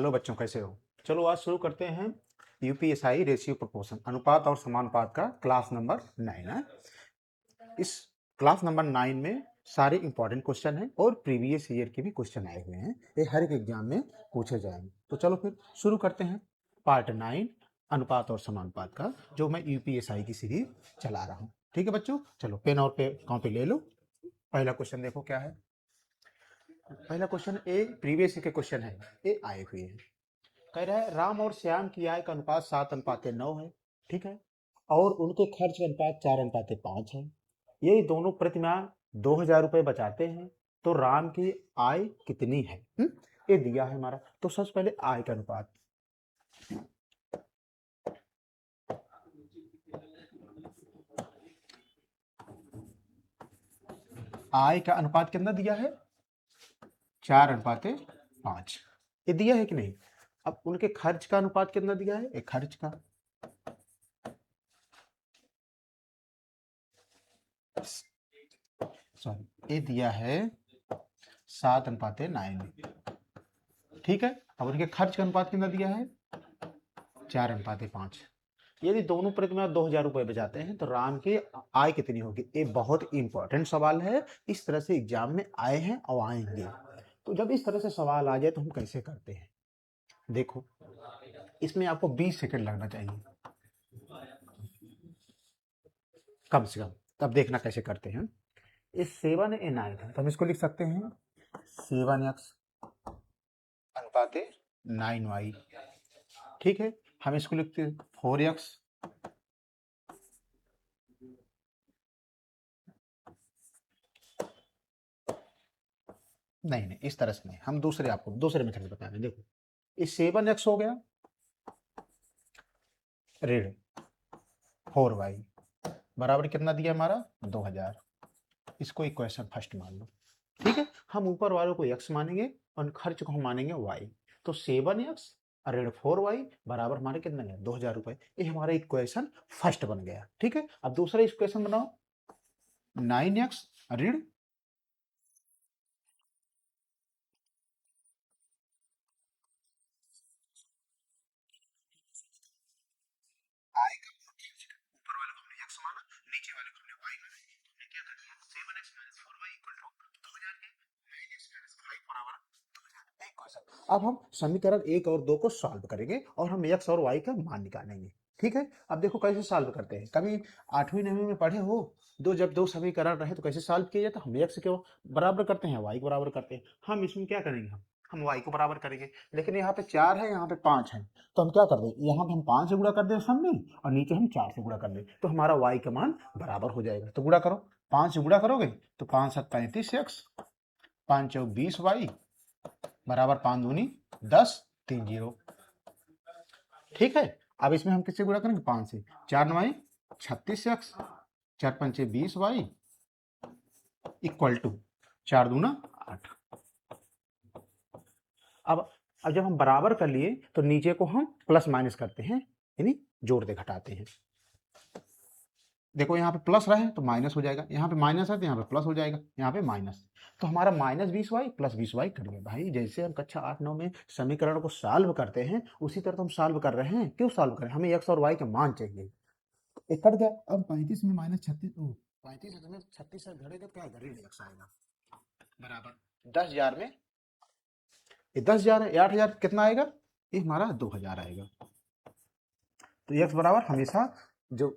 Hello बच्चों, कैसे हो? चलो आज शुरू करते हैं यूपीएसआई रेशियो प्रोपोर्शन अनुपात और समानुपात का क्लास नंबर 9 है। इस क्लास नंबर 9 में सारे इंपॉर्टेंट क्वेश्चन हैं और प्रीवियस ईयर के भी क्वेश्चन आए हुए हैं। ये हर एक एग्जाम में पूछे जाएंगे। तो चलो फिर शुरू करते हैं पार्ट 9 अनुपात और समानुपात का, जो मैं यूपीएसआई की सीरीज चला रहा हूँ। ठीक है बच्चों, चलो पेन और कॉपी ले लो। पहला क्वेश्चन देखो क्या है। पहला क्वेश्चन ए प्रीवियस ईयर के क्वेश्चन है, ये आए हुए हैं। कह रहा है राम और श्याम की आय का अनुपात 7:9 है। ठीक है, और उनके खर्च का अनुपात 4:5 है। ये दोनों प्रतिमाह 2,000 रुपये बचाते हैं, तो राम की आय कितनी है? ये दिया है हमारा। तो सबसे पहले आय का अनुपात, आय का अनुपात कितना दिया है? 4:5। ये दिया है कि नहीं? अब उनके खर्च का अनुपात कितना दिया है? एक खर्च का, सॉरी, ये दिया है 7:9। ठीक है, अब उनके खर्च का अनुपात कितना दिया है? 4:5। यदि दोनों प्रतिमा 2,000 रुपये बचाते हैं तो राम की आय कितनी होगी? ये बहुत इंपॉर्टेंट सवाल है। इस तरह से एग्जाम में आए हैं और आएंगे। तो जब इस तरह से सवाल आ जाए तो हम कैसे करते हैं? देखो, इसमें आपको 20 सेकंड लगना चाहिए कम से कम। तब देखना कैसे करते हैं। इस 7n आया था तो हम इसको लिख सकते हैं 7x अनुपात 9y। ठीक है, हम इसको लिखते हैं 4x नहीं, इस तरह से नहीं, हम आपको दूसरे मेथड से बता रहे हैं। देखो, इस 7x हो गया ऋण 4y बराबर कितना दिया हमारा? 2,000। इसको इक्वेशन फर्स्ट मान लो। ठीक है, हम ऊपर वालों को x मानेंगे और खर्च को हम मानेंगे y। तो 7x ऋण 4y बराबर हमारे कितना गया? 2,000 रुपये। ये हमारा इक्वेशन फर्स्ट बन गया। ठीक है, अब दूसरा इक्वेशन बनाओ 9x ऋण ऊपर वाले को हमने x माना, नीचे वाले को हमने y माना। हमने क्या कर दिया? 7x - 4y = 2,000 के 9x - 5 बराबर 2,000। एक क्वेश्चन। अब हम समीकरण 1 और 2 को सॉल्व करेंगे और हम x और y का मान निकालेंगे। ठीक है, अब देखो कैसे सॉल्व करते हैं। कभी 8वीं 9वीं में पढ़े हो? जब दो समीकरण रहे तो कैसे सॉल्व किया जाता? हम x को बराबर करते हैं, y को बराबर करते हैं। हम इसमें क्या करेंगे? हम y को बराबर करेंगे। लेकिन यहाँ पे 4 है, यहाँ पे 5 है, तो हम क्या कर दें? यहाँ पे हम 5 से गुणा कर दें सब में, और नीचे हम 4 से गुणा कर दें, तो हमारा y का मान बराबर हो जाएगा। तो गुणा करो, 5 से गुणा करोगे तो 5 7 35x, 5 4 20y बराबर 5 दूनी 10, 3 0। ठीक है, अब इसमें हम किससे गुणा करेंगे? 5 से। 4 9 36x, 4 5 20y इक्वल टू 4 दूना 8। अब जब हम बराबर कर लिए तो नीचे को हम प्लस माइनस करते हैं, यानी जोड़ते घटाते हैं। देखो, यहाँ पे प्लस रहे तो माइनस हो जाएगा, यहाँ पे माइनस है तो यहाँ पे प्लस हो जाएगा, यहाँ पे माइनस। तो हमारा -20y + 20y कर लिया। भाई जैसे हम कक्षा 8 9 में समीकरण को सॉल्व करते हैं उसी तरह तो हम सॉल्व कर रहे हैं। क्यों सॉल्व करें? हमें x और y के मान चाहिए। एक कट गया। अब 35 में -36, 35 में 36 से घड़ेगा क्या? घड़े x आएगा बराबर 10,000 में। ये 10,000 है, 8,000 कितना आएगा? ये हमारा 2,000 आएगा। तो x बराबर हमेशा जो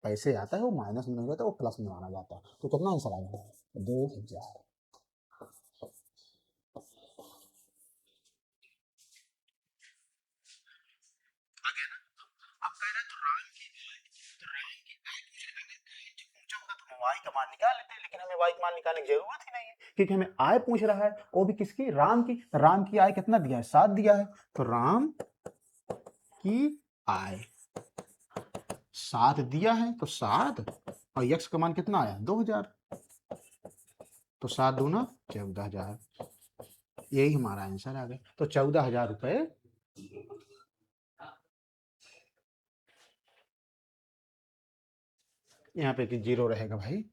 पैसे आता है वो माइनस में नहीं रहता, वो प्लस में माना जाता है। तो कितना आंसर आएगा? 2,000। आ गया ना? अब कह रहा है तो राम की आय पूछ रहा है। जो पूछा होता तो हम y का मान निकाल लेते हैं, लेकिन हमें y का मान निकालने की जरूरत ही नहीं है, क्योंकि हमें आय पूछ रहा है, वो भी किसकी? राम की। राम की आय कितना दिया है? 7 दिया है। तो राम की आय 7 दिया है, तो 7 और x का मान कितना आया? 2,000। तो 7 दूना 14,000। यही हमारा आंसर आ गया। तो 14,000 रुपए यहाँ पे कि 0 रहेगा भाई।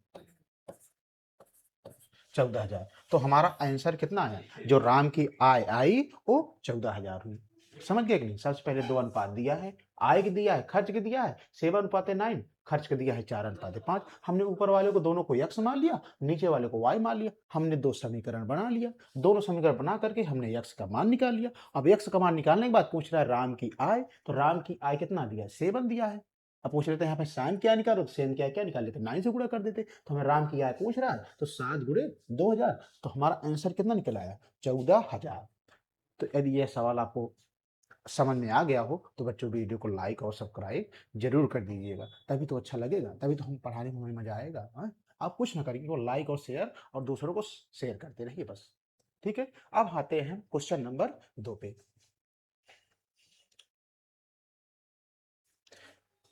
14,000। तो हमारा आंसर कितना है, जो राम की आय आई वो 14,000 हुई। समझ गए कि नहीं? सबसे पहले दो अनुपात दिया है, आय के दिया है, खर्च के दिया है 7:9, खर्च के दिया है 4:5। हमने ऊपर वाले को दोनों को x मान लिया, नीचे वाले को y मान लिया। हमने दो समीकरण बना लिया, दोनों समीकरण बना करके हमने x का मान निकाल लिया। अब x का मान निकालने के बाद पूछ रहा है राम की आय, तो राम की आय कितना दिया है, 7 दिया है। अब पूछ लेते हैं यहाँ पे साइन क्या निकालो, तो सेन क्या निकाल लेते, 9 से गुणा कर देते। तो हमें राम की आय पूछ रहा है, तो 7 गुणे 2,000, तो हमारा आंसर कितना निकल आया, 14,000। तो यदि यह सवाल आपको समझ में आ गया हो तो बच्चों वीडियो को लाइक और सब्सक्राइब जरूर कर दीजिएगा, तभी तो अच्छा लगेगा, तभी तो हम पढ़ाने में हमें मजा आएगा। हाँ? आप कुछ ना करिए, वो लाइक और शेयर और दूसरों को शेयर करते रहिए बस। ठीक है, अब आते हैं क्वेश्चन नंबर 2 पे।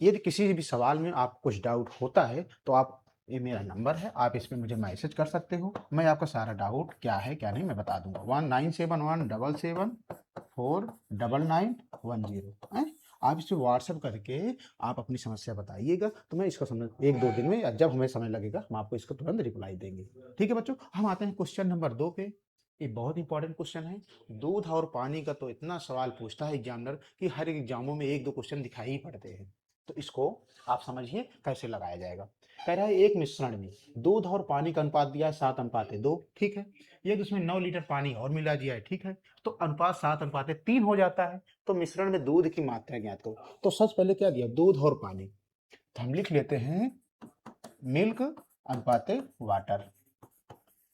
यदि किसी भी सवाल में आप कुछ डाउट होता है तो आप, ये मेरा नंबर है, आप इस पे मुझे मैसेज कर सकते हो, मैं आपका सारा डाउट क्या है क्या नहीं मैं बता दूंगा। 197117749910। आप इस पर व्हाट्सएप करके आप अपनी समस्या बताइएगा, तो मैं इसको समझ 1-2 दिन में, या जब हमें समय लगेगा हम आपको इसको तुरंत रिप्लाई देंगे। ठीक है बच्चों, हम आते हैं क्वेश्चन नंबर 2 पे। ये बहुत इंपॉर्टेंट क्वेश्चन है। दूध और पानी का तो इतना सवाल पूछता है एग्जामिनर कि हर एग्जामों में 1-2 क्वेश्चन दिखाई ही पड़ते हैं। तो इसको आप समझिए कैसे लगाया जाएगा। कह रहा है एक मिश्रण में दूध और पानी का अनुपात दिया है 7:2, ठीक है। यदि उसमें 9 लीटर पानी और मिला दिया है, ठीक है, तो अनुपात 7:3 हो जाता है। तो मिश्रण में दूध की मात्रा ज्ञात करो। तो सबसे पहले क्या दिया, दूध और पानी, तो हम लिख लेते हैं मिल्क अनुपाते वाटर।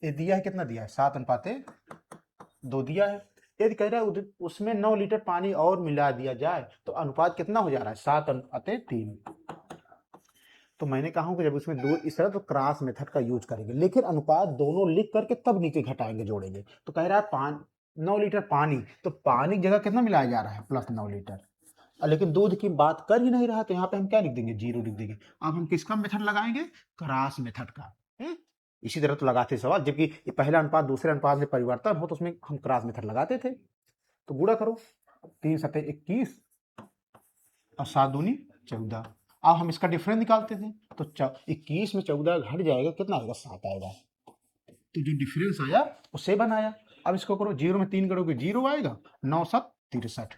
ये दिया है, कितना दिया है, 7:2 दिया है। यदि कह रहा है उसमें 9 लीटर पानी और मिला दिया जाए तो अनुपात कितना हो जा रहा है, 7:3। तो मैंने कहा कि जब उसमें दो इस तरह, तो क्रॉस मेथड का यूज करेंगे, लेकिन अनुपात दोनों लिख करके तब नीचे घटाएंगे जोड़ेंगे। तो कह रहा है 9 लीटर पानी, तो पानी की जगह कितना मिलाया जा रहा है, +9 लीटर। लेकिन दूध की बात कर ही नहीं रहा, तो यहाँ पे हम क्या लिख देंगे, 0 लिख देंगे। अब हम किसका मेथड लगाएंगे, क्रॉस मेथड का। इसी तरह तो लगाते सवाल, जबकि ये पहला अनुपात दूसरे अनुपात में परिवर्तन हो तो उसमें हम क्रॉस मेथड लगाते थे। तो गुणा करो, 3×7=21 और 7×2 14। अब हम इसका डिफरेंस निकालते थे, तो 21 में 14 घट जाएगा, कितना आएगा, 7 आएगा। तो जो डिफरेंस आया वो 7 आया। अब इसको करो, 0 में 3 करोगे 0 आएगा, 9×7=63।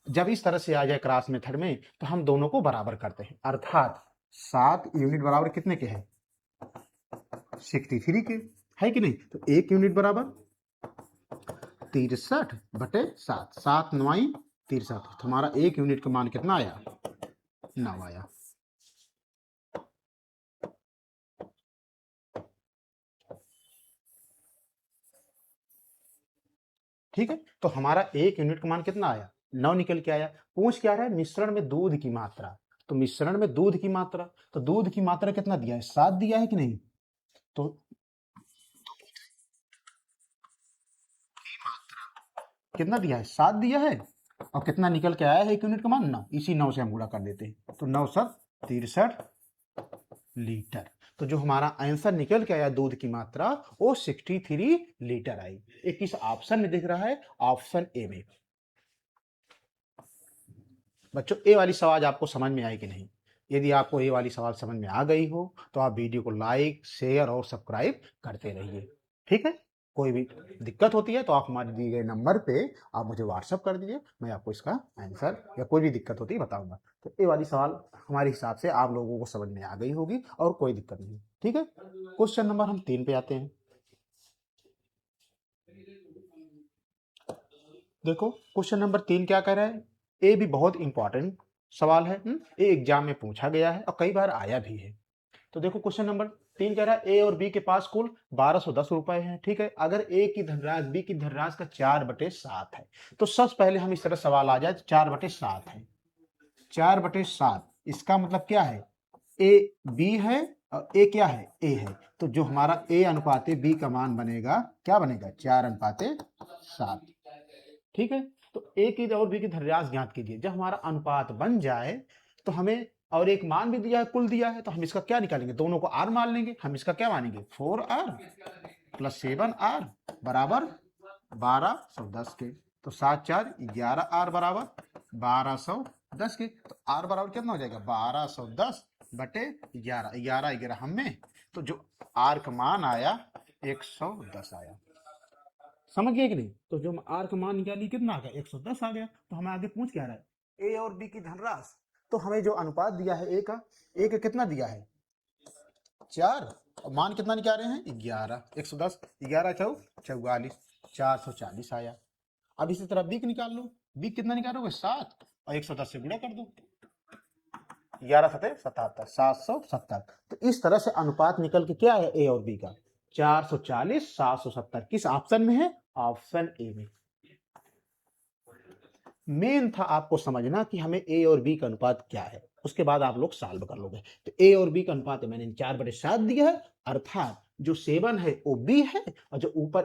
जब इस तरह से आ जाए क्रॉस मेथड में, तो हम दोनों को बराबर करते हैं, अर्थात 7 यूनिट बराबर कितने के हैं, 63 के, है कि नहीं। तो 1 यूनिट बराबर 63/7, 7×9=63। हमारा 1 यूनिट का मान कितना आया, 9 आया। ठीक है, तो हमारा 1 यूनिट का मान कितना आया, 9 निकल के आया। पूछ क्या रहा है, मिश्रण में दूध की मात्रा। तो मिश्रण में दूध की मात्रा, तो दूध की मात्रा कितना दिया है, 7 दिया है कि नहीं। तो कितना दिया है, 7 दिया है, और कितना निकल के आया है 1 यूनिट का मान, 9। इसी 9 से हम गुणा कर देते हैं, तो 9×7=63 लीटर। तो जो हमारा आंसर निकल के आया दूध की मात्रा, वो 63 लीटर आई। ये किस ऑप्शन में दिख रहा है, ऑप्शन ए में। बच्चों ए वाली सवाल आपको समझ में आई कि नहीं। यदि आपको ये वाली सवाल समझ में आ गई हो तो आप वीडियो को लाइक शेयर और सब्सक्राइब करते रहिए। ठीक है, कोई भी दिक्कत होती है तो आप हमारे दिए गए नंबर पे आप मुझे व्हाट्सअप कर दीजिए, मैं आपको इसका आंसर या कोई भी दिक्कत होती है बताऊंगा। तो ये वाली सवाल हमारे हिसाब से आप लोगों को समझ में आ गई होगी और कोई दिक्कत नहीं। ठीक है, क्वेश्चन नंबर हम 3 पे आते हैं। देखो क्वेश्चन नंबर 3 क्या कह रहा है, ये भी बहुत इंपॉर्टेंट सवाल है। ये एग्जाम में पूछा गया है और कई बार आया भी है। तो देखो क्वेश्चन नंबर 3 कह रहा है ए और बी के पास कुल 1210 रुपए हैं, ठीक है। अगर ए की धनराशि बी की धनराशि का 4/7 है, तो सबसे पहले हम इस तरह सवाल आ जाए, 4/7 है, 4/7 इसका मतलब क्या है, ए बी है और ए क्या है, ए है। तो जो हमारा ए अनुपाते बी का मान बनेगा, क्या बनेगा, 4:7। ठीक है, तो ए की और बी की धनराशि ज्ञात कीजिए। जब हमारा अनुपात बन जाए तो हमें, और एक मान भी दिया है, कुल दिया है, तो हम इसका क्या निकालेंगे, दोनों को आर मान लेंगे। हम इसका क्या मानेंगे, 4r + 7r बराबर 1210 के। तो 7×4=11r बराबर 1210 के। तो आर बराबर कितना हो जाएगा, 1210/11, 11 11 हम में। तो जो आर का मान आया 110 आया। समझ गए कि नहीं? तो जो आर का मान निकाली कितना आ गया, 110 आ गया। तो हमें आगे पूछ क्या रहा है, ए और बी की धनराशि। तो हमें जो अनुपात दिया है ए का कितना दिया है 4, और मान कितना निकाल रहे हैं 11, 110, 11 चौ 44, 440 आया। अब इसी तरह बी निकाल लो, बी कितना निकालोगे 7, और 110 से गुणा कर दो, 11 सतह 77, 770। तो इस तरह से अनुपात निकल के क्या है ए और बी का 440 770। किस ऑप्शन में है, ऑप्शन ए में। मेन था आपको समझना कि हमें ए और बी का अनुपात क्या है, उसके बाद आप लोग सॉल्व कर लोगे। तो ए और बी का अनुपात है, मैंने 4/7 दिया है, अर्थात जो 7 है वो बी है, और जो ऊपर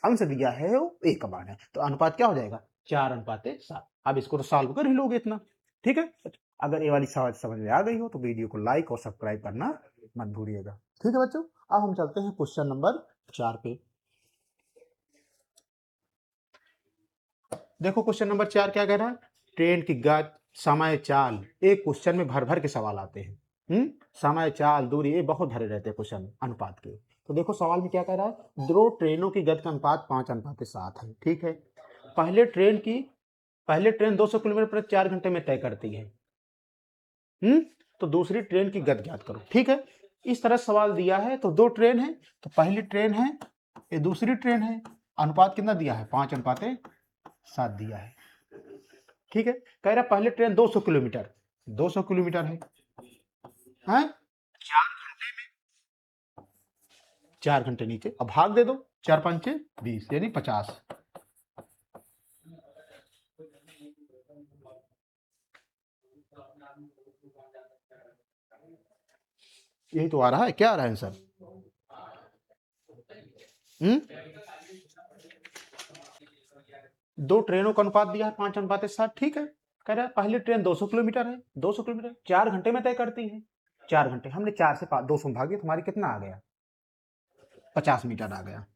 अंश दिया है वो ए का मान है। तो अनुपात क्या हो जाएगा 4:7। अब इसको तो सॉल्व कर ही लोगे इतना, ठीक है। अगर ये वाली समझ में आ गई हो तो वीडियो को लाइक और सब्सक्राइब करना मत भूलिएगा, ठीक है बच्चों। अब हम चलते हैं क्वेश्चन नंबर 4 पे। देखो क्वेश्चन नंबर 4 क्या कह रहा है, ट्रेन की गति, समय, चाल। एक क्वेश्चन में भर भर के सवाल आते हैं। समय, चाल, दूरी, ये बहुत भरे रहते हैं क्वेश्चन अनुपात के। तो देखो सवाल में क्या कह रहा है, दो ट्रेनों की गति का अनुपात 5:7 है, ठीक है। पहले ट्रेन 200 किलोमीटर प्रति 4 घंटे में तय करती है। तो दूसरी ट्रेन की गति ज्ञात करो, ठीक है। इस तरह सवाल दिया है, तो दो ट्रेन है, तो पहली ट्रेन है, ये दूसरी ट्रेन है, अनुपात कितना दिया है 5:7 दिया है, ठीक है। कह रहा पहले ट्रेन 200 किलोमीटर, 200 किलोमीटर है, हैं? 4 घंटे नीचे, अब भाग दे दो, 4×5 = 20 यानी 50। यही तो आ रहा है, क्या आ रहा है आंसर? दो ट्रेनों का अनुपात दिया है 5:7, ठीक है। कह रहा है पहली ट्रेन 200 किलोमीटर है, 200 किलोमीटर 4 घंटे में तय करती है। 4 घंटे, हमने 4 से 200 भागे, तुम्हारी कितना आ गया 50 मीटर आ गया।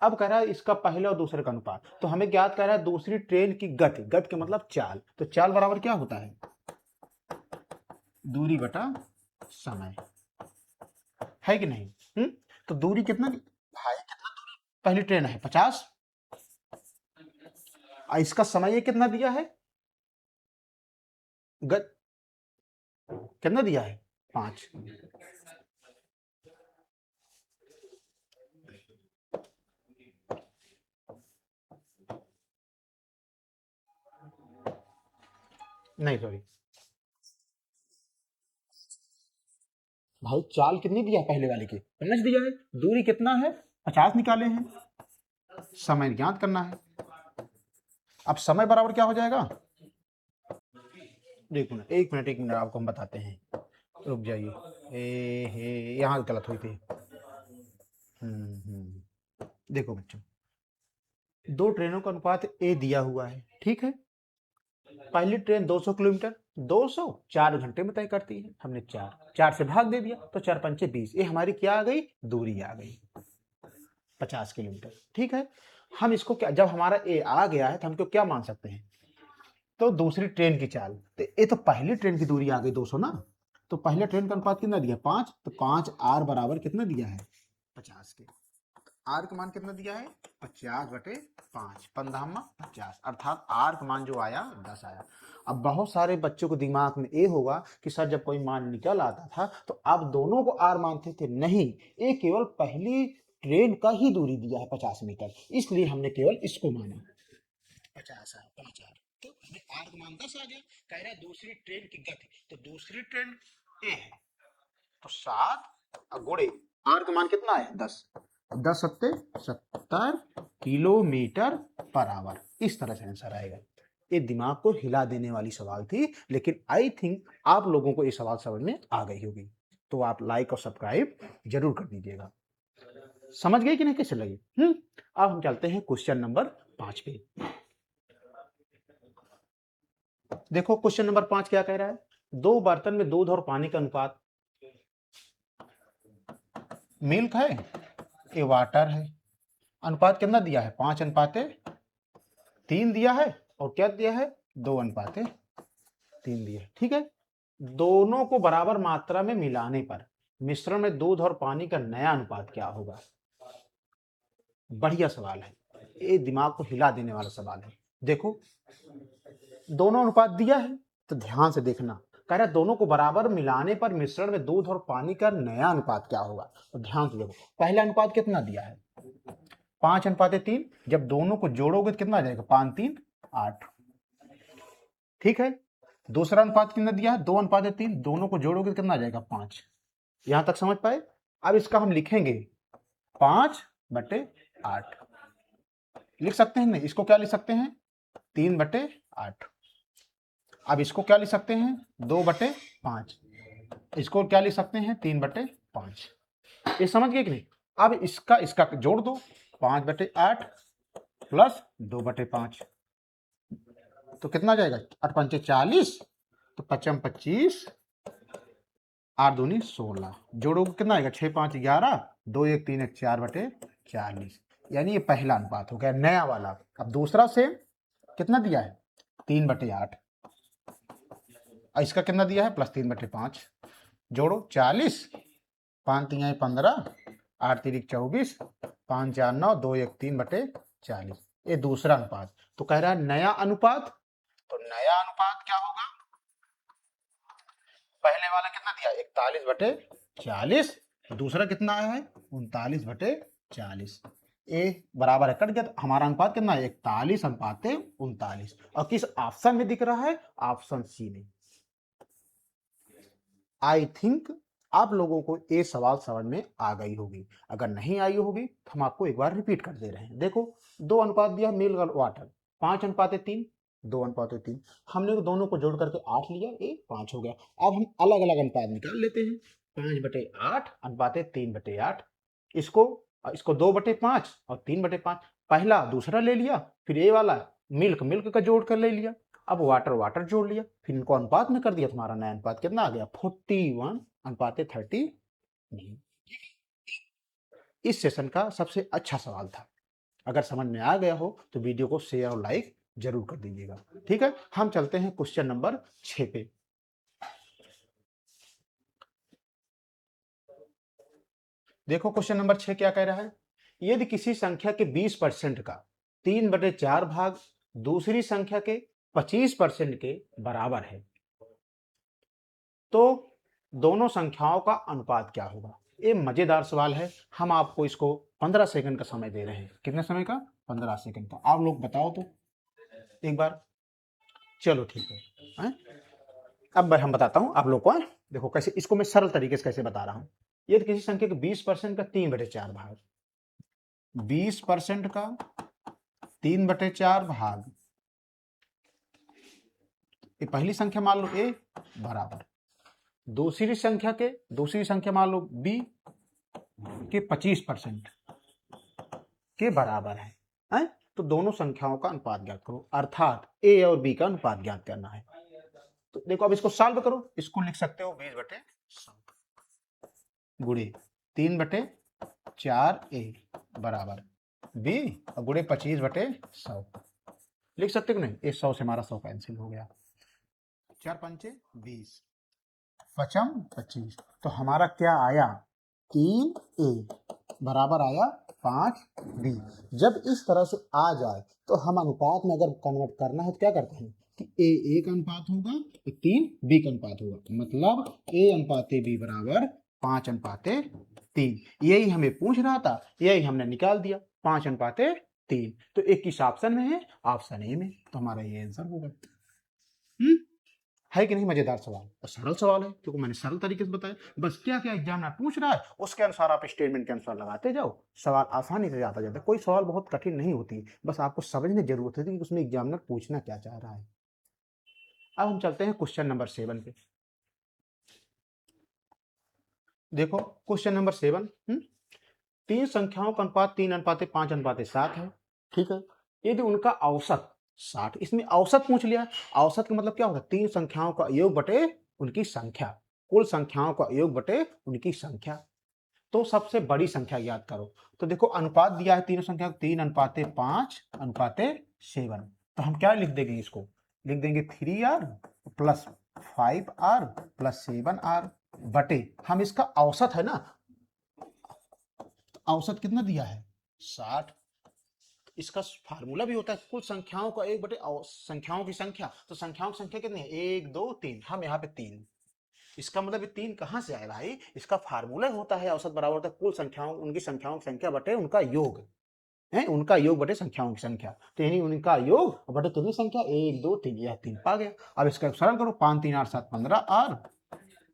अब कह रहा है इसका पहले और दूसरे का अनुपात, तो हमें ज्ञात कर रहा है दूसरी ट्रेन की गति, गति का मतलब चाल। तो चाल बराबर क्या होता है, दूरी बटा समय, है कि नहीं? तो दूरी कितना भाई, कितना दूरी, पहली ट्रेन है 50, और इसका समय ये कितना दिया है, गत कितना दिया है 5। नहीं सॉरी भाई, चाल कितनी दिया है पहले वाले की 5 दिया है, दूरी कितना है 50 निकाले हैं, समय ज्ञात करना है। अब समय बराबर क्या हो जाएगा, देखो ना, एक मिनट आपको हम बताते हैं, रुक जाइए, यहाँ गलत हुई थी। देखो बच्चों, दो ट्रेनों का अनुपात ए दिया हुआ है, ठीक है। पहली ट्रेन 200 किलोमीटर, 200 4 घंटे में तय करती है, हमने 4 से भाग दे दिया, तो 4×5 = 20, ये हमारी क्या आ गई, दूरी आ गई 50 किलोमीटर, ठीक है। हम इसको क्या, जब हमारा ए आ गया है तो हमको क्या मान सकते हैं, तो दूसरी ट्रेन की चाल, तो ये तो पहली ट्रेन की दूरी आ गई 200 ना। तो पहले ट्रेन का अनुपात कितना दिया 5, तो 5 आर बराबर कितना दिया है 50 के। आर का मान कितना दिया है 50/5, 15×50, अर्थात आर का मान जो आया 10 आया। अब बहुत सारे बच्चों को दिमाग में ये होगा कि सर जब कोई मान निकल आता था तो आप दोनों को आर मानते थे, नहीं, ये केवल पहली ट्रेन का ही दूरी दिया है 50 मीटर, इसलिए हमने केवल इसको माना 50 है, 5 आर, तो हमें आर का मान 10 आ गया। कह रहा है दूसरी ट्रेन की गति, तो दूसरी ट्रेन ए है, तो 7 गुणे आर का मान कितना है 10, 10×7 = 70 किलोमीटर पर आवर। इस तरह से आंसर आएगा। ये दिमाग को हिला देने वाली सवाल थी, लेकिन आई थिंक आप लोगों को ये सवाल समझ में आ गई होगी। तो आप लाइक और सब्सक्राइब जरूर कर दीजिएगा। समझ गए कि नहीं, कैसे लगी? अब हम चलते हैं क्वेश्चन नंबर 5 पे। देखो क्वेश्चन नंबर 5 क्या कह रहा है, दो बर्तन में दूध और पानी का अनुपात, मिल्क है, ये वाटर है, अनुपात कितना दिया है 5:3 दिया है, और क्या दिया है 2:3 दिया है, ठीक है। दोनों को बराबर मात्रा में मिलाने पर मिश्रण में दूध और पानी का नया अनुपात क्या होगा? बढ़िया सवाल है, ये दिमाग को हिला देने वाला सवाल है। देखो दोनों अनुपात दिया है तो ध्यान से देखना, कह रहा है दोनों को बराबर मिलाने पर मिश्रण में दूध और पानी का नया अनुपात क्या होगा। तो ध्यान से देखो, पहला अनुपात कितना दिया है 5:3। जब दोनों को जोड़ोगे तो कितना आ जाएगा 5×3 8। ठीक है, दूसरा अनुपात कितना दिया है 2:3, दोनों को जोड़ोगे तो कितना आ जाएगा 5। यहां तक समझ पाए? अब इसका हम लिखेंगे 5/8 लिख सकते हैं। नहीं, इसको क्या लिख सकते हैं 3/8। अब इसको क्या लिख सकते हैं 2/5। इसको क्या लिख सकते हैं 3/5। ये समझ गए कि नहीं? अब इसका जोड़ दो 5/8 प्लस 2/5 तो कितना आ जाएगा 8×5 40, तो 5×25 8×2 16। जोड़ोगे कितना आएगा 6×5 11, 2×1 3×1 4/40। यानी ये पहला अनुपात हो गया नया वाला। अब दूसरा से कितना दिया है 3/8 और इसका कितना दिया है +3/5। जोड़ो 40, 5×3 15, 8×3 24, 5×4 9, 2×1 3/40। ये दूसरा अनुपात। तो कह रहा है नया अनुपात, तो नया अनुपात क्या होगा? पहले वाला कितना दिया 41/40, दूसरा कितना आया है 39/40। ए बराबर है, कट गया। तो हमारा अनुपात कितना है 41:39। और किस ऑप्शन में दिख रहा है? ऑप्शन सी में। आई थिंक आप लोगों को ये सवाल समझ में आ गई होगी। अगर नहीं आई होगी तो हम आपको एक बार रिपीट कर दे रहे हैं। देखो दो अनुपात दिया मिल्क और वाटर 5:3, 2:3। हमने दोनों को जोड़ करके 8 लिया, ये 5 हो गया। अब हम अलग अलग अनुपात निकाल लेते हैं। 5/8 अनुपात 3/8। इसको इसको 2/5 और 3/5। पहला दूसरा ले लिया, फिर ये वाला मिल्क मिल्क का जोड़ कर ले लिया। अब वाटर वाटर जोड़ लिया, फिर इनको अनुपात में कर दिया। तुम्हारा नया अनुपात कितना आ गया 41:30। इस सेशन का सबसे अच्छा सवाल था। अगर समझ में आ गया हो तो वीडियो को शेयर और लाइक जरूर कर दीजिएगा। ठीक है, हम चलते हैं क्वेश्चन नंबर 6 पे। देखो क्वेश्चन नंबर 6 क्या कह रहा है? यदि किसी संख्या के 20% का 3/4 भाग दूसरी संख्या के 25% के बराबर है तो दोनों संख्याओं का अनुपात क्या होगा? ये मजेदार सवाल है। हम आपको इसको 15 सेकंड का समय दे रहे हैं। कितने समय का? 15 सेकंड का। आप लोग बताओ तो एक बार। चलो ठीक है, अब हम बताता हूं आप लोग को। देखो कैसे इसको मैं सरल तरीके से कैसे बता रहा हूं। यदि किसी संख्या के 20% का 3/4 भाग, 20% का 3/4 भाग, ये पहली संख्या मान लो ए बराबर दूसरी संख्या मान लो बी के 25% के बराबर है? तो दोनों संख्याओं का अनुपात ज्ञात करो, अर्थात ए और बी का अनुपात ज्ञात करना है। तो देखो अब इसको सॉल्व करो। इसको लिख सकते हो 20/100 गुणे 3/4 ए बराबर बी और गुणे 25/100। लिख सकते हो नहीं? ये 100 से हमारा 100 कैंसिल हो गया। 4×5 20, 25। तो हमारा क्या आया 3a बराबर आया 5b। जब इस तरह से आ जाए तो हम अनुपात में अगर कन्वर्ट करना है तो क्या करते हैं कि a का अनुपात होगा, 3b का अनुपात होगा। मतलब a/b बराबर 5/3। यही हमें पूछ रहा था, यही हमने निकाल दिया 5/3। तो एक किस ऑप्शन में है? ऑप्शन ए में। तो हमारा ये आंसर होगा। है कि नहीं? मजेदार सवाल और सरल सवाल है क्योंकि मैंने सरल तरीके से बताया। बस क्या क्या एग्जामिनर पूछ रहा है उसके अनुसार आप स्टेटमेंट के अनुसार लगाते जाओ, सवाल आसानी से आता जाता है। कोई सवाल बहुत कठिन नहीं होती, बस आपको समझने की जरूरत होती है कि उसमें एग्जामिनर पूछना क्या चाह रहा है। अब हम चलते हैं क्वेश्चन नंबर 7 पे। देखो क्वेश्चन नंबर 7, तीन संख्याओं का अनुपात 3:5:7 है। ठीक है, यदि उनका औसत 60, इसमें औसत पूछ लिया। औसत का मतलब क्या होता है? तीन संख्याओं का योग बटे उनकी संख्या, कुल संख्याओं का योग बटे उनकी संख्या। तो सबसे बड़ी संख्या ज्ञात करो। तो देखो अनुपात दिया है तीनों संख्या 3:5:7। तो हम क्या लिख देंगे? इसको लिख देंगे 3r + 5r + 7r। बटे हम इसका औसत है ना, औसत कितना दिया है 60। इसका फार्मूला भी होता है कुल संख्याओं का एक बटे संख्याओं की संख्या। तो संख्याओं की संख्या कितनी है, 1 2 3, हम यहाँ पे 3। इसका मतलब ये 3 कहाँ से आया भाई, इसका फार्मूला होता है औसत बराबर होता है कुल संख्याओं, उनकी संख्याओं की संख्या बटे उनका योग है, उनका योग बटे संख्याओं की संख्या। तो यानी उनका योग बटे कितनी संख्या, 1 2 3, यह 3 पा गया। अब इसका सरल करो, 5 3 8 7 15 आर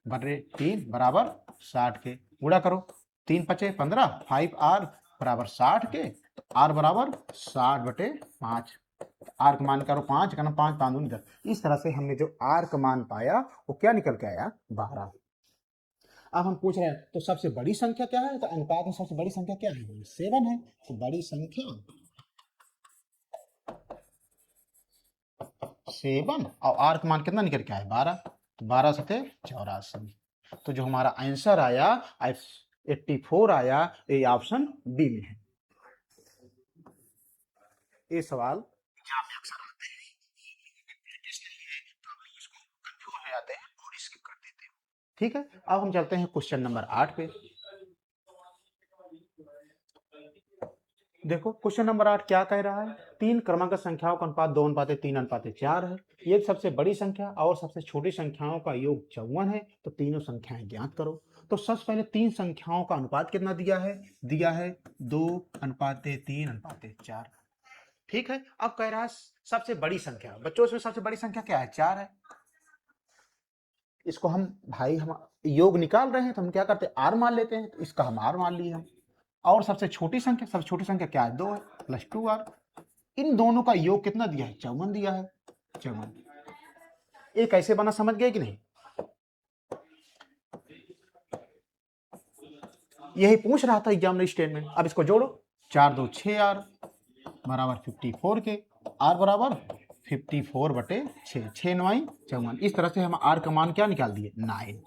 बटे 3 बराबर 60 के, गुणा करो 3 पचे 15, 5 आर बराबर 60 के, तो आर बराबर 60 बटे 5। आर का मान करो 5 करना 5 5 दूनी 10। इस तरह से हमने जो आर का मान पाया वो क्या निकल के आया, 12। अब हम पूछ रहे हैं तो सबसे बड़ी संख्या क्या है, तो अनुपात में सबसे बड़ी संख्या क्या है, 7 है। तो बड़ी संख्या 7 और आर का मान कितना निकल के आया, 12। तो 12 सते 84। तो जो हमारा आंसर आया 84 आया, ये ऑप्शन बी में है। ये सवाल एग्जाम में अक्सर आते हैं, प्रैक्टिस नहीं है तो आप इसको कंफ्यूज हो जाते हैं और स्किप कर देते हो। ठीक है, अब हम चलते हैं क्वेश्चन नंबर 8 पे। देखो क्वेश्चन नंबर 8 क्या कह रहा है, 3 क्रमांक संख्याओं का अनुपात 2:3:4 है। ये सबसे बड़ी संख्या और सबसे छोटी संख्याओं का योग 54 है। तो तीनों संख्याएं ज्ञात करो। तो सबसे पहले 3 संख्याओं का अनुपात कितना दिया है 2:3:4। ठीक है, अब कह रहा है सबसे बड़ी संख्या, बच्चों इसमें सबसे बड़ी संख्या क्या है, 4 है। इसको हम भाई हम योग निकाल रहे हैं तो हम क्या करते हैं, आर मान लेते हैं। तो इसका हम आर मान लिए हम। और सबसे छोटी संख्या क्या है, 2 है, प्लस 2r। इन दोनों का योग कितना दिया है, 54 दिया है, 54। ये कैसे बना समझ गए कि नहीं, यही पूछ रहा था एग्जामिनर स्टेटमेंट। अब इसको जोड़ो, 4 2 6 आर बराबर 54 के, आर बराबर 54 बटे 6, 6 9 54। इस तरह से हम आर का मान क्या निकाल दिए, 9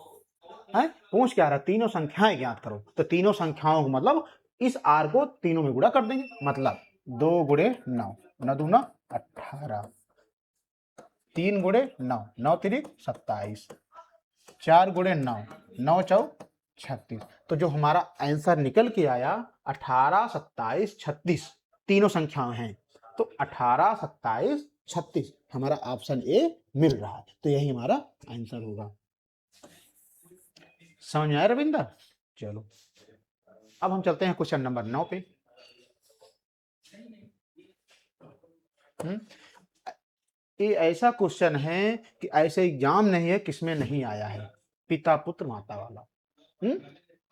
है। पूछ क्या रहा, तीनों संख्याएं ज्ञात करो। तो तीनों संख्याओं को मतलब इस आर को तीनों में गुणा कर देंगे, मतलब 2 गुणे 9, 9 दूना 18, 3 गुणे 9, 9 3 27, 4 गुणे 9, 9 4 36। तो जो हमारा आंसर निकल के आया 18 27 36, तीनों संख्याएं हैं। तो 18 27 36 हमारा ऑप्शन ए मिल रहा है। तो यही हमारा आंसर होगा। समझ में आया रविंदर, चलो अब हम चलते हैं क्वेश्चन नंबर 9 पे। ये ऐसा क्वेश्चन है कि ऐसे एग्जाम नहीं है किसमें नहीं आया है, पिता पुत्र माता वाला।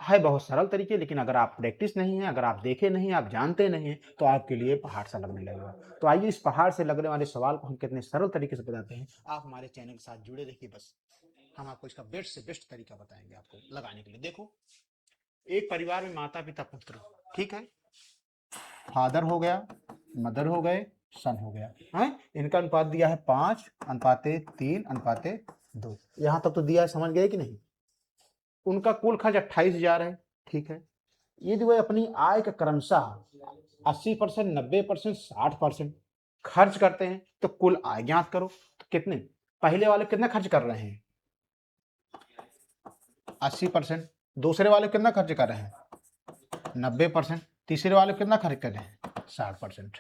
है बहुत सरल तरीके, लेकिन अगर आप प्रैक्टिस नहीं है, अगर आप देखे नहीं, आप जानते नहीं है, तो आपके लिए पहाड़ सा लगने लगेगा। तो आइए इस पहाड़ से लगने वाले सवाल को हम कितने सरल तरीके से बताते हैं। आप हमारे चैनल के साथ जुड़े रहिए, बस हम आपको इसका बेस्ट से बेस्ट तरीका बताएंगे आपको लगाने के लिए। देखो, एक परिवार में माता पिता पुत्र, ठीक है, फादर हो गया, मदर हो गए, सन हो गया है। इनका अनुपात दिया है 5:3:2। यहां तक तो दिया है, समझ गए कि नहीं। उनका कुल खर्च 28,000 है, ठीक है। यदि वह अपनी आय का क्रमशः 80%, 90%, 60% खर्च करते हैं तो कुल आय ज्ञात करो। तो कितने, पहले वाले कितना खर्च कर रहे हैं, 80%। दूसरे वाले कितना खर्च कर रहे हैं, 90%। तीसरे वाले कितना खर्च कर रहे हैं, 60%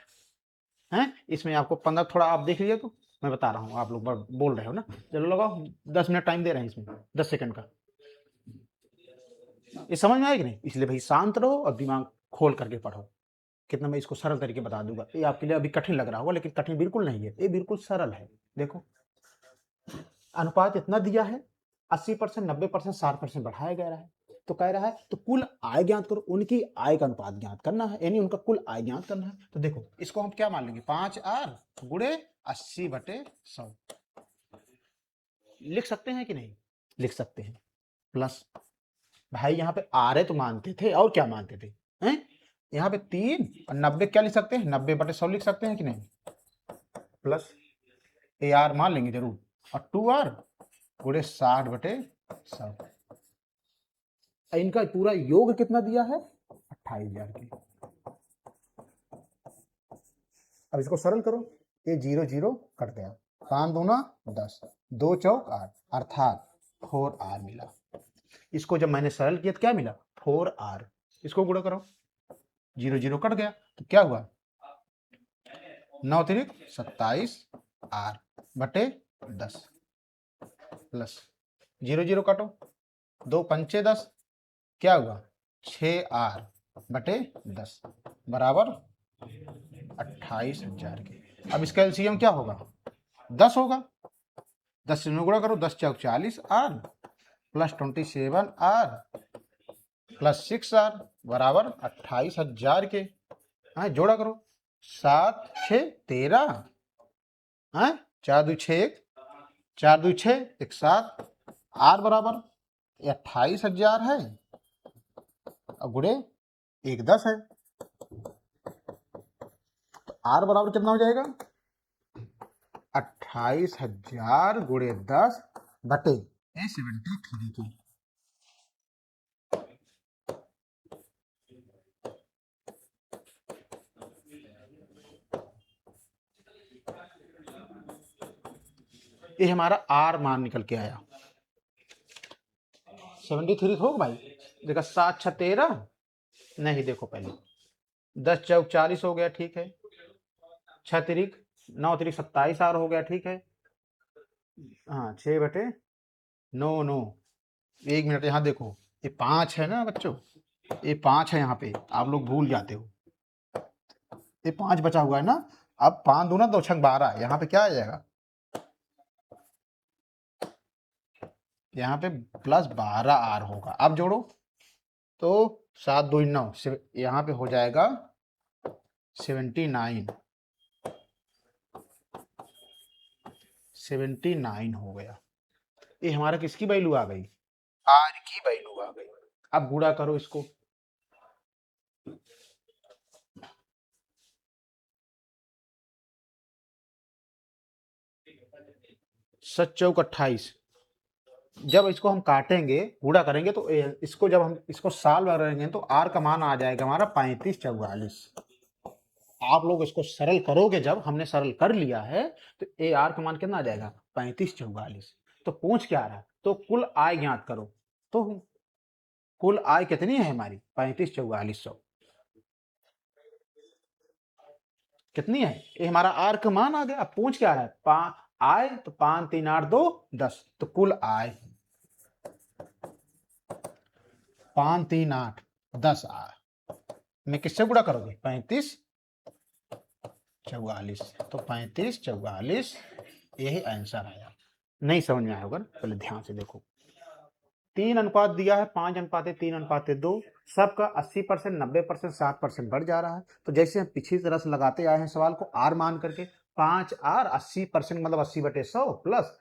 है। इसमें आपको 15 थोड़ा आप देख लीजिए, तो मैं बता रहा हूँ, आप लोग बोल रहे हो ना, चलो लगाओ, 10 मिनट टाइम दे रहे हैं इसमें, 10 सेकंड का। ये समझ में आएगी नहीं, इसलिए भाई शांत रहो और दिमाग खोल करके पढ़ो। कितना मैं इसको सरल तरीके बता दूंगा। ये आपके लिए अभी कठिन लग रहा होगा, लेकिन कठिन बिल्कुल नहीं है, ये बिल्कुल सरल है। देखो, अनुपात इतना दिया है, 80%, 90%, 60% बढ़ाया गया है। तो कह रहा है तो कुल आय ज्ञात करो, उनकी आय का अनुपात ज्ञात करना है, यानी उनका कुल आय ज्ञात करना है। तो देखो, इसको हम क्या मान लेंगे, 5r गुणे 80/100 लिख सकते हैं कि नहीं, लिख सकते हैं। प्लस भाई यहाँ पे आर है तो मानते थे, और क्या मानते थे हैं, यहाँ पे 3 और 90 क्या लिख सकते हैं, 90/100 लिख सकते हैं कि नहीं। प्लस ए आर मान लेंगे जरूर, और 2r गुणे 60/100। इनका पूरा योग कितना दिया है, 28,000 की। अब इसको सरल करो, ये 0 0 कट गया, 5 दूना 10, 2 चौक 8, अर्थात 4r मिला। इसको जब मैंने सरल किया तो क्या मिला 4r, इसको गुणा करो, 0 0 कट गया तो क्या हुआ 9 तिरिक 27r बटे 10 प्लस 0 0 काटो, 2 पंचे 10, क्या हुआ 6r बटे 10 बराबर 28,000 के। अब इसका एलसीएम क्या होगा 10 होगा, 10 से गुणा करो, 10 चौक 40r plus 27r plus 6r बराबर 28,000 के। हाँ जोड़ा करो, 7 6 13, हाँ 4 2 6 1, 4 2 6 1 7, r बराबर 28,000 है और गुणे 1 10 है, तो r बराबर कितना हो जाएगा 28,000 गुणे 10 बटे 73 की। ये हमारा r मान निकल के आया 73 हो भाई, देखा 7 6 13, नहीं देखो पहले 10 चौक 40 हो गया, ठीक है, 6 तिरिक 9 तिरिक 27r हो गया, ठीक है, हाँ 6 बटे 9 9, 1 मिनट यहाँ देखो, ये 5 है ना बच्चों, ये 5 है, यहाँ पे आप लोग भूल जाते हो, ये 5 बचा हुआ है ना, अब 5 दूना 2 छक 12, यहाँ पे क्या आ जाएगा, यहाँ पे प्लस 12r होगा। अब जोड़ो तो 7 2 9, यहाँ पे हो जाएगा 79, 79 हो गया। ये हमारा किसकी वैल्यू आ गई, r की वैल्यू आ गई। अब गुणा करो इसको, सत चौक 28, जब इसको हम काटेंगे गुणा करेंगे तो इसको जब हम इसको साल करेंगे तो r का मान आ जाएगा हमारा 35 44। आप लोग इसको सरल करोगे, जब हमने सरल कर लिया है तो ए आर का मान कितना आ जाएगा 35 44। तो पूछ क्या रहा है, तो कुल आय ज्ञात करो, तो कुल आय कितनी है हमारी 35 4400 कितनी है, ये हमारा आर का मान आ गया। अब पूछ क्या रहा है आय, तो 5 3 8 2 10, तो कुल आय 5 3 8 10 आय में किससे गुणा करोगे 35 44, तो 35 44 यही आंसर आया। नहीं समझ में आया होगा, पहले ध्यान से देखो, 3 अनुपात दिया है, 5 अनुपात 3 अनुपात 2, सबका 80% 90% 60% बढ़ जा रहा है। तो जैसे हम पिछली तरह से लगाते आए हैं सवाल को आर मान करके, 5r 80% मतलब 80 बटे 100 प्लस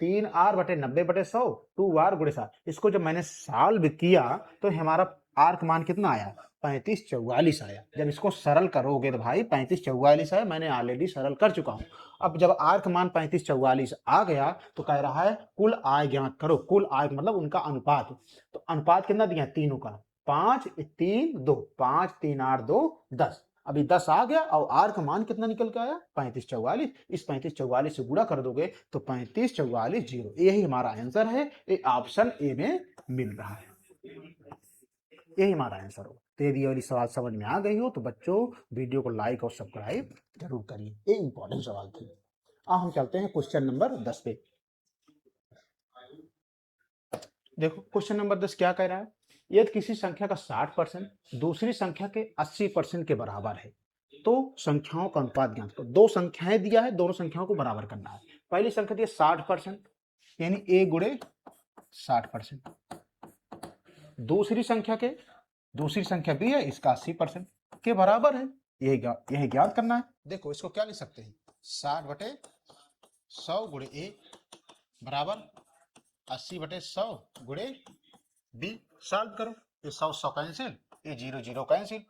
3r बटे 90 बटे 100 2r गुणे 7, इसको जब मैंने सॉल्व किया तो हमारा आर का मान कितना आया 35 44 आया। जब इसको सरल करोगे तो भाई 35 44 आया, मैंने ऑलरेडी सरल कर चुका हूं। अब जब आर का मान 35 44 आ गया तो कह रहा है कुल आय ज्ञात करो, कुल आय मतलब उनका अनुपात, तो अनुपात कितना दिया तीनों का 5 3 2, 5 3 8 2 10, अभी 10 आ गया और आर का मान कितना निकल के आया 35 44, इस 35 44 से गुणा कर दोगे तो 35 44 0, यही हमारा आंसर है, ये ऑप्शन ए में मिल रहा है, यही हमारा आंसर होगा। तो यदि ये सवाल समझ में आ गई हो तो बच्चों वीडियो को लाइक और सब्सक्राइब जरूर करिए, ये इंपॉर्टेंट सवाल थी। अब हम चलते हैं क्वेश्चन नंबर 10 पे। देखो क्वेश्चन नंबर 10 क्या कह रहा है, यदि किसी संख्या का 60% दूसरी संख्या के 80% के बराबर है तो संख्याओं का अनुपात ज्ञात करो। दो संख्याएं दिया है, दोनों संख्याओं को बराबर करना है। पहली संख्या दी 60%, यानी a गुणे 60%, दूसरी संख्या b है, इसका 80% के बराबर है, यही ज्ञात करना है। देखो इसको क्या लिख सकते हैं 60 बटे 100 गुणे a बराबर 80 बटे 100 गुणे b, सॉल्व करो, ये 100 100 कैंसिल, ये 0 0 कैंसिल,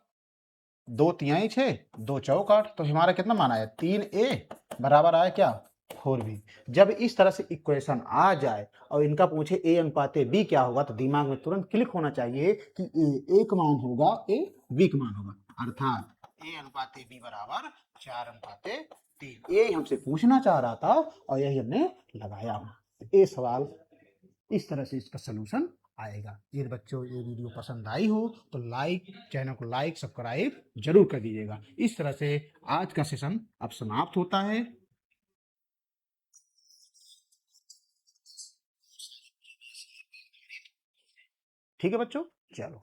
2 तिहाई 6 2 चौक 8, तो हमारा कितना मान आया 3a बराबर आया क्या 4b। जब इस तरह से इक्वेशन आ जाए और इनका पूछे a अनुपात b क्या होगा तो दिमाग में तुरंत क्लिक होना चाहिए कि a का मान होगा a b का मान होगा, अर्थात a अनुपात b बराबर 4 अनुपात 3, ये हमसे पूछना चाह रहा था और यही हमने लगाया। ये सवाल इस तरह से इसका सलूशन आएगा। ये बच्चों ये वीडियो पसंद आई हो तो लाइक, चैनल को लाइक सब्सक्राइब जरूर कर दीजिएगा। इस तरह से आज का सेशन अब समाप्त होता है। ठीक है बच्चों, चलो।